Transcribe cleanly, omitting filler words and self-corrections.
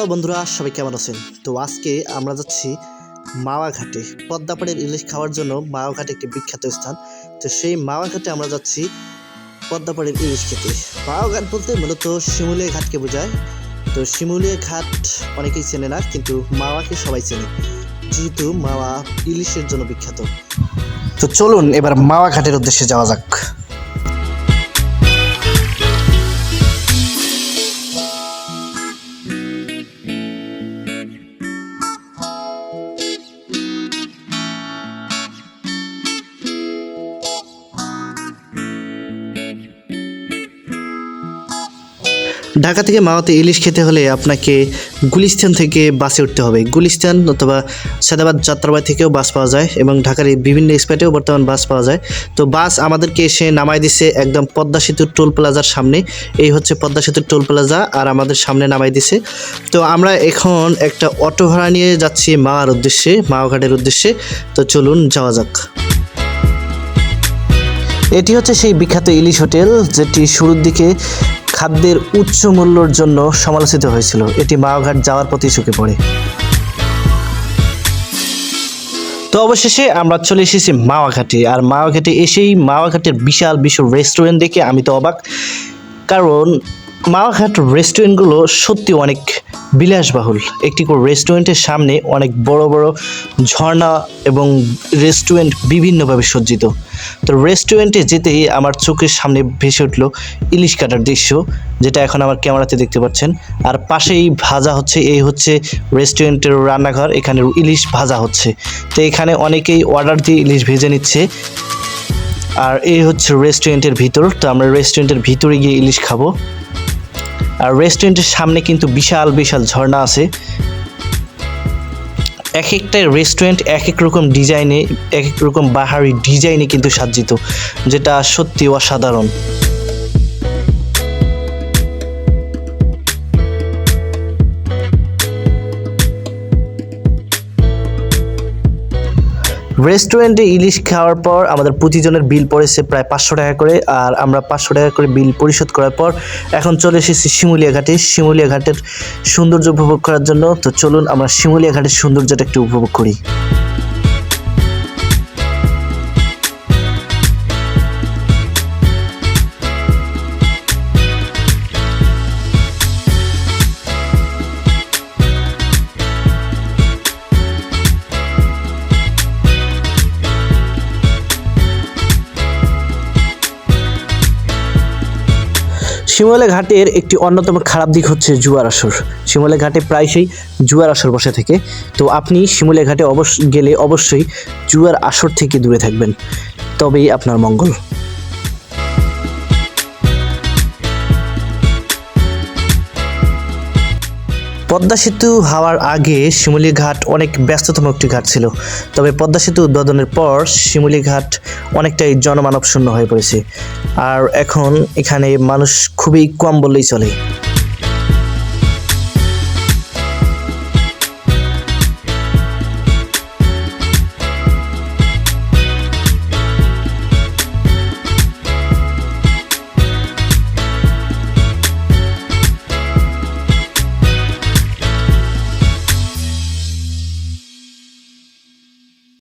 Hello বন্ধুরা, সবাই কেমন আছেন? তো আজকে আমরা যাচ্ছি মাওয়া ঘাটে। পদ্মা পাড়ের ইলিশ খাওয়ার জন্য মাওয়া ঘাট একটি বিখ্যাত স্থান। তো সেই মাওয়া ঘাটে আমরা যাচ্ছি পদ্মা পাড়ের ইলিশ খেতে। মাওয়া ঘাট বলতে মূলত শিমুলিয়া ঘাটকে বোঝায়। তো শিমুলিয়া ঘাট অনেকেই চেনে না, কিন্তু মাওয়াকে সবাই চেনে, যেহেতু মাওয়া ইলিশের জন্য বিখ্যাত। তো চলুন এবার মাওয়া ঘাটের উদ্দেশ্যে যাওয়া যাক। ঢাকা থেকে মাওয়াতে ইলিশ খেতে হলে আপনাকে গুলিস্তান থেকে বাসে উঠতে হবে। গুলিস্তান অথবা সাদাবাদ যাত্রাবাড়ি থেকেও বাস পাওয়া যায় এবং ঢাকার এই বিভিন্ন স্পটেও বর্তমান বাস পাওয়া যায়। তো বাস আমাদেরকে এসে নামাই দিছে একদম পদ্মা সেতুর টোল প্লাজার সামনে। এই হচ্ছে পদ্মা সেতুর টোল প্লাজা, আর আমাদের সামনে নামাই দিছে। তো আমরা এখন একটা অটো ভাড়া নিয়ে যাচ্ছি মাওয়ার উদ্দেশ্যে, মাওয়া ঘাটের উদ্দেশ্যে। তো চলুন যাওয়া যাক। এটি হচ্ছে সেই বিখ্যাত ইলিশ হোটেল, যেটি শুরুর দিকে খাদ্যের উচ্চ মূল্যর জন্য সমালোচিত হয়েছিল। এটি মাওয়া ঘাট যাওয়ার পথে ঝুঁকে পড়ে। তো অবশেষে আমরা চলে এসেছি মাওয়া ঘাটে। আর মাওয়া ঘাটে এসেই মাওয়া ঘাটের বিশাল রেস্টুরেন্ট দেখে আমি তো অবাক, কারণ মাওয়া ঘাট রেস্টুরেন্টগুলো সত্যি অনেক বিলাসবহুল। একটি করে রেস্টুরেন্টের সামনে অনেক বড় বড় ঝর্ণা এবং রেস্টুরেন্ট বিভিন্নভাবে সজ্জিত। তো রেস্টুরেন্টে যেতেই আমার চোখের সামনে ভেসে উঠলো ইলিশ কাটার দৃশ্য, যেটা এখন আমার ক্যামেরাতে দেখতে পাচ্ছেন। আর পাশেই ভাজা হচ্ছে, এই হচ্ছে রেস্টুরেন্টের রান্নাঘর, এখানে ইলিশ ভাজা হচ্ছে। তো এখানে অনেকেই অর্ডার দিয়ে ইলিশ ভেজে নিচ্ছে। আর এই হচ্ছে রেস্টুরেন্টের ভিতর। তো আমরা রেস্টুরেন্টের ভিতরে গিয়ে ইলিশ খাবো। আর রেস্টুরেন্টের সামনে কিন্তু বিশাল বিশাল ঝর্ণা আছে। এক একটা রেস্টুরেন্ট এক এক রকম ডিজাইনে, এক এক রকম বাহারি ডিজাইনে কিন্তু সজ্জিত, যেটা সত্যি অসাধারণ। রেস্টুরেন্টে ইলিশ খাওয়ার পর আমাদের প্রতিজনের বিল পড়েছে প্রায় 500 টাকা করে। আর আমরা 500 টাকা করে বিল পরিশোধ করার পর এখন চলে এসেছি শিমুলিয়া ঘাটে, শিমুলিয়া ঘাটের সৌন্দর্য উপভোগ করার জন্য। তো চলুন আমরা শিমুলিয়া ঘাটের সৌন্দর্যটা একটু উপভোগ করি। শিমুলিয়া ঘাটের একটি অন্যতম খারাপ দিক হচ্ছে জুয়ার আসর। শিমুলিয়া ঘাটে প্রায়শই জুয়ার আসর বসে থাকে। তো আপনি শিমুলিয়া ঘাটে গেলে অবশ্যই জুয়ার আসর থেকে দূরে থাকবেন, তবেই আপনার মঙ্গল। পদ্মা সেতু হওয়ার আগে শিমুলিয়া ঘাট অনেক ব্যস্ততম একটি ঘাট ছিল, তবে পদ্মা সেতু উদ্বোধনের পর শিমুলিয়া ঘাট অনেকটাই জনমানব শূন্য হয়ে পড়েছে। আর এখন এখানে মানুষ খুবই কম বললেই চলে।